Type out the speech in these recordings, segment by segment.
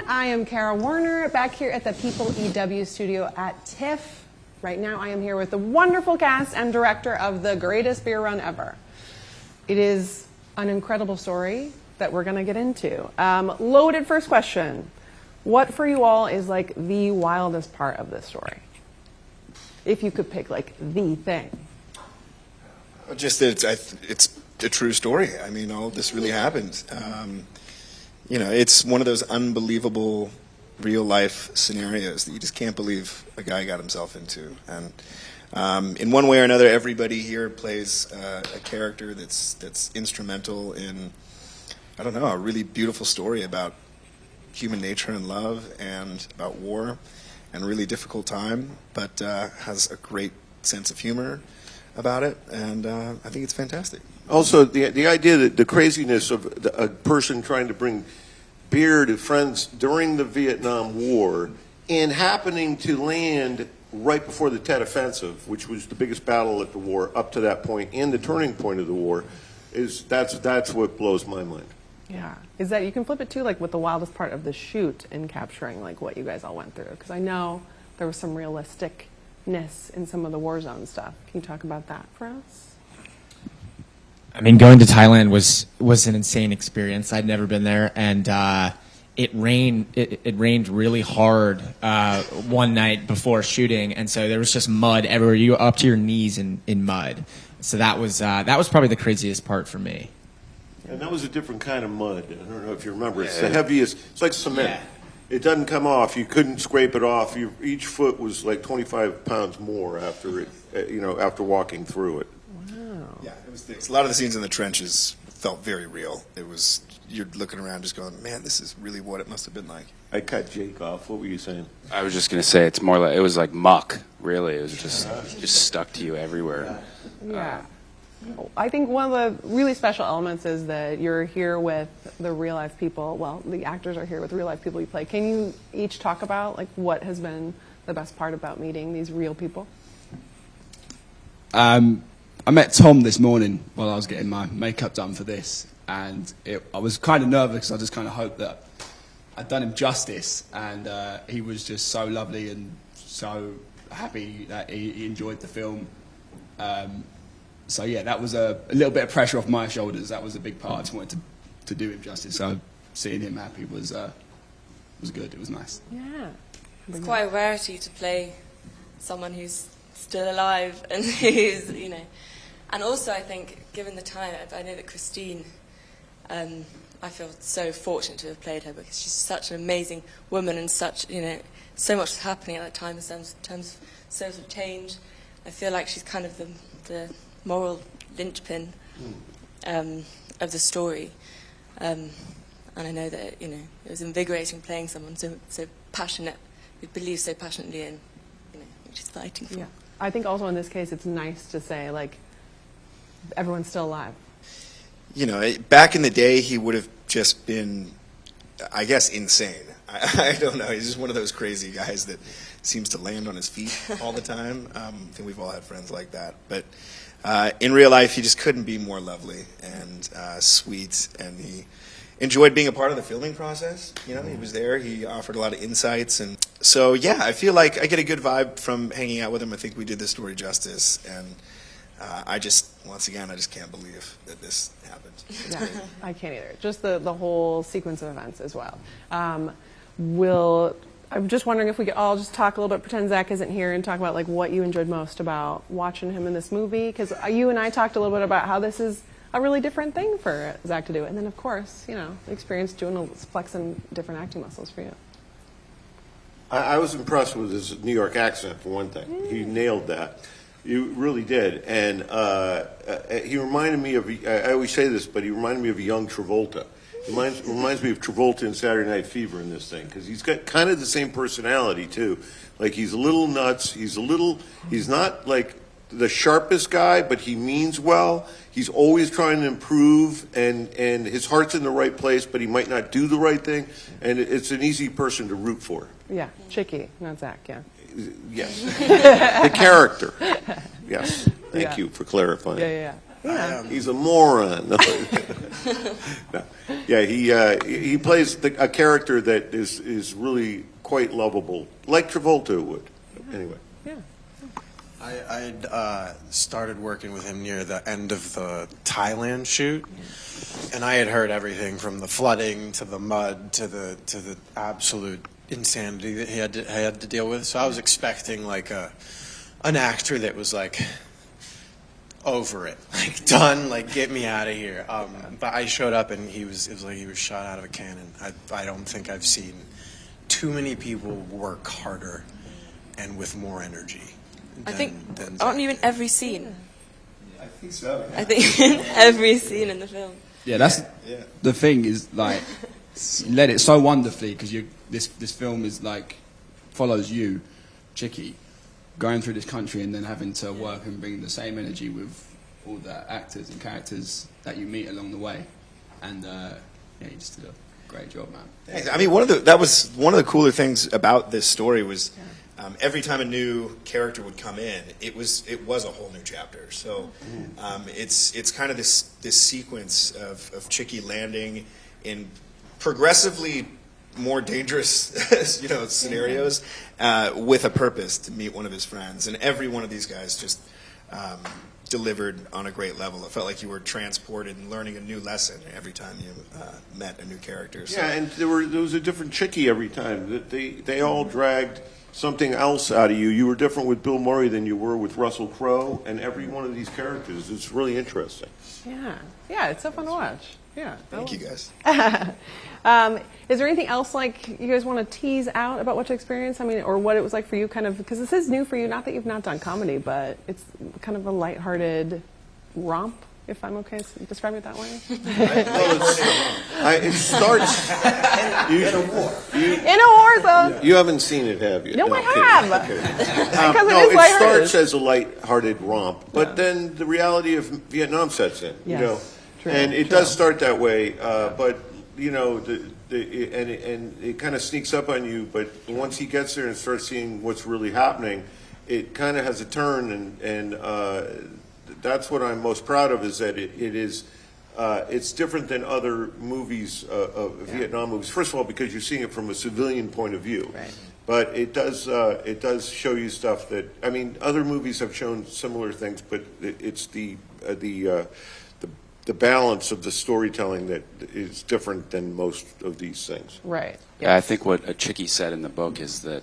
I am Kara Warner, back here at the People EW studio at TIFF. Right now I am here with the wonderful cast and director of The Greatest Beer Run Ever. It is an incredible story that we're going to get into. Loaded first question. What for you all is like the wildest part of this story? If you could pick like the thing. Just that it's a true story. I mean, all of this really happened. You know, it's one of those unbelievable real-life scenarios that you just can't believe a guy got himself into. And in one way or another, everybody here plays a character that's instrumental in, I don't know, a really beautiful story about human nature and love and about war and a really difficult time, but has a great sense of humor about it, and I think it's fantastic. Also, the idea that the craziness of a person trying to bring beer to friends during the Vietnam War and happening to land right before the Tet Offensive, which was the biggest battle at the war up to that point and the turning point of the war, that's what blows my mind. Yeah. Is that you can flip it too, like with the wildest part of the shoot in capturing like what you guys all went through? Because I know there was some realisticness in some of the war zone stuff. Can you talk about that for us? I mean, going to Thailand was an insane experience. I'd never been there, and it rained. It rained really hard one night before shooting, and so there was just mud everywhere. You were up to your knees in mud. So that was probably the craziest part for me. And that was a different kind of mud. I don't know if you remember. It's the heaviest. It's like cement. Yeah. It doesn't come off. You couldn't scrape it off. Each foot was like 25 pounds more after it. After walking through it. Yeah, it was thick. A lot of the scenes in the trenches felt very real. It was, you're looking around just going, man, this is really what it must have been like. I cut Jake off. What were you saying? I was just going to say, it's more like, it was like muck, really. It was just stuck to you everywhere. Yeah. I think one of the really special elements is that you're here with the real life people. Well, the actors are here with real life people you play. Can you each talk about like what has been the best part about meeting these real people? I met Tom this morning while I was getting my makeup done for this, and I was kind of nervous because I just kind of hoped that I'd done him justice, and he was just so lovely and so happy that he enjoyed the film. So yeah, that was a little bit of pressure off my shoulders. That was a big part. I just wanted to do him justice. So seeing him happy was good. It was nice. Yeah, it's quite a rarity to play someone who's still alive and who's, you know. And also, I think, given the time, I know that Christine, I feel so fortunate to have played her because she's such an amazing woman and such, you know, so much is happening at that time in terms of social change. I feel like she's kind of the moral linchpin of the story. And I know that, you know, it was invigorating playing someone so passionate, who believes so passionately in, you know, what she's fighting for. Yeah. I think also in this case, it's nice to say, like, everyone's still alive. You know, back in the day, he would have just been, I guess, insane. I don't know. He's just one of those crazy guys that seems to land on his feet all the time. I think we've all had friends like that. But in real life, he just couldn't be more lovely and sweet. And he enjoyed being a part of the filming process. You know, he was there. He offered a lot of insights. And so, yeah, I feel like I get a good vibe from hanging out with him. I think we did the story justice. And once again, I just can't believe that this happened. Yeah, I can't either. Just the whole sequence of events as well. I'm just wondering if we could all just talk a little bit, pretend Zach isn't here, and talk about like what you enjoyed most about watching him in this movie. Because you and I talked a little bit about how this is a really different thing for Zach to do. And then, of course, you know, the experience doing flexing different acting muscles for you. I was impressed with his New York accent, for one thing. He nailed that. You really did. And he reminded me of, I always say this, but he reminded me of a young Travolta. He reminds me of Travolta in Saturday Night Fever in this thing, because he's got kind of the same personality, too. Like, he's a little nuts. He's not, like, the sharpest guy, but he means well. He's always trying to improve, and his heart's in the right place, but he might not do the right thing. And it's an easy person to root for. Yeah, Chicky, not Zach, yeah. Yes. The character. Yes. Thank you for clarifying. Yeah. He's a moron. No. No. Yeah, he plays a character that is really quite lovable, like Travolta would. Anyway. Yeah. I had started working with him near the end of the Thailand shoot, and I had heard everything from the flooding to the mud to the absolute insanity that he had to deal with. So I was expecting like an actor that was like over it, like done, like get me out of here. But I showed up and it was like he was shot out of a cannon. I don't think I've seen too many people work harder and with more energy. I think than aren't you in every scene? I think so. I think in every scene in the film. Yeah, that's the thing is like you led it so wonderfully because this film is like follows you, Chicky, going through this country and then having to work and bring the same energy with all the actors and characters that you meet along the way, and you just did a great job, man. I mean, that was one of the cooler things about this story was every time a new character would come in, it was a whole new chapter. So it's kind of this sequence of Chicky landing in progressively more dangerous scenarios with a purpose to meet one of his friends, and every one of these guys just delivered on a great level. It felt like you were transported and learning a new lesson every time you met a new character. So. Yeah, and there was a different Chicky every time. They all dragged something else out of you. You were different with Bill Murray than you were with Russell Crowe, and every one of these characters is really interesting. Yeah, it's so fun to watch. Yeah. Thank you guys. Is there anything else like you guys want to tease out about what you experienced? I mean, or what it was like for you, kind of, because this is new for you. Not that you've not done comedy, but it's kind of a lighthearted romp, if I'm okay describing it that way. It starts in a war. In a war zone. You haven't seen it, have you? No, I kidding. have. Okay. Because No, it is it lighthearted. starts as a light-hearted romp, but then the reality of Vietnam sets in. Yes, You know, true, and it true. does start that way. But you know, and it kind of sneaks up on you. But once he gets there and starts seeing what's really happening, it kind of has a turn, and that's what I'm most proud of. Is that it's different than other movies, Vietnam movies. First of all, because you're seeing it from a civilian point of view. Right. But it does show you stuff that, I mean, other movies have shown similar things, but it's the balance of the storytelling that is different than most of these things. Right. Yeah, I think what Chicky said in the book is that,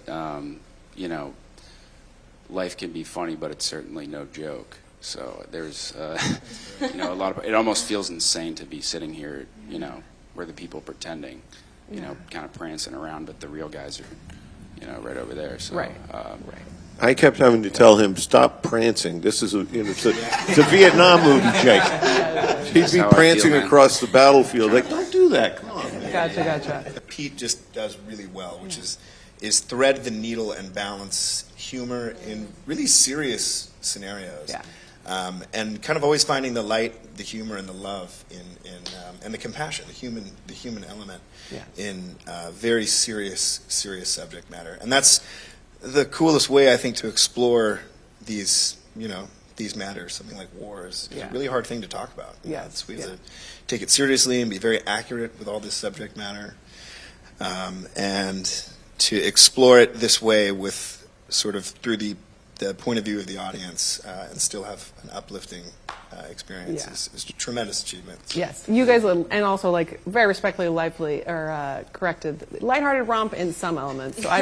life can be funny, but it's certainly no joke. So there's, a lot of, it almost feels insane to be sitting here, we're the people pretending, kind of prancing around, but the real guys are, right over there. So, Right. I kept having to tell him, stop prancing. This is it's a Vietnam movie, Jake. He'd be how I feel, prancing man. across the battlefield. Like, don't do that. Come on, man. Gotcha. Pete just does really well, which is thread the needle and balance humor in really serious scenarios. Yeah. And kind of always finding the light, the humor, and the love and the compassion, the human element in very serious subject matter. And that's the coolest way, I think, to explore these matters. Something like war is a really hard thing to talk about. We have to take it seriously and be very accurate with all this subject matter, and to explore it this way with sort of through the point of view of the audience and still have an uplifting experience is a tremendous achievement. Yes, you guys, and also like very respectfully, corrected, lighthearted romp in some elements. So I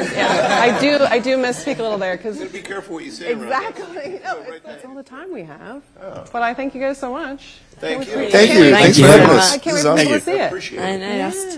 do misspeak a little there because Be careful what you say. exactly. No, that's all the time we have. But I thank you guys so much. Thank you. Thank you. Thanks for having us. I can't This wait is for people awesome. to see it. Appreciate it. I know. That's